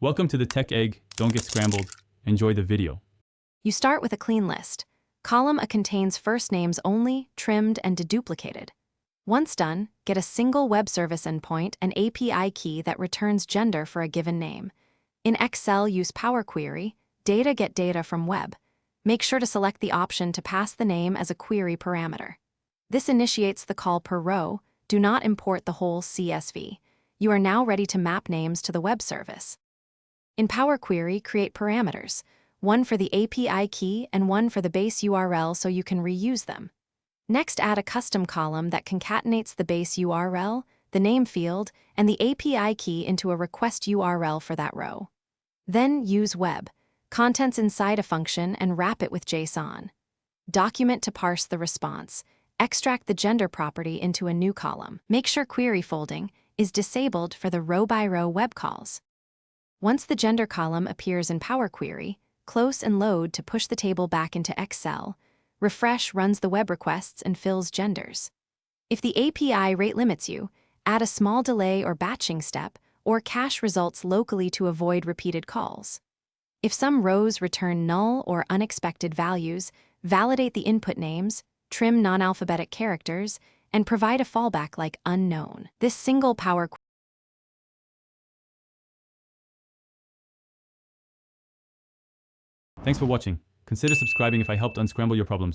Welcome to the Tech Egg. Don't get scrambled. Enjoy the video. You start with a clean list. Column A contains first names only, trimmed and deduplicated. Once done, get a single web service endpoint and API key that returns gender for a given name. In Excel, use Power Query, get data from web. Make sure to select the option to pass the name as a query parameter. This initiates the call per row. Do not import the whole CSV. You are now ready to map names to the web service. In Power Query, create parameters, one for the API key and one for the base URL so you can reuse them. Next, add a custom column that concatenates the base URL, the name field, and the API key into a request URL for that row. Then use web contents inside a function and wrap it with JSON. Document to parse the response. Extract the gender property into a new column. Make sure query folding is disabled for the row-by-row web calls. Once the gender column appears in Power Query, close and load to push the table back into Excel. Refresh runs the web requests and fills genders. If the API rate limits you, add a small delay or batching step, or cache results locally to avoid repeated calls. If some rows return null or unexpected values, validate the input names, trim non-alphabetic characters, and provide a fallback like unknown. This single Power Thanks for watching. Consider subscribing if I helped unscramble your problems.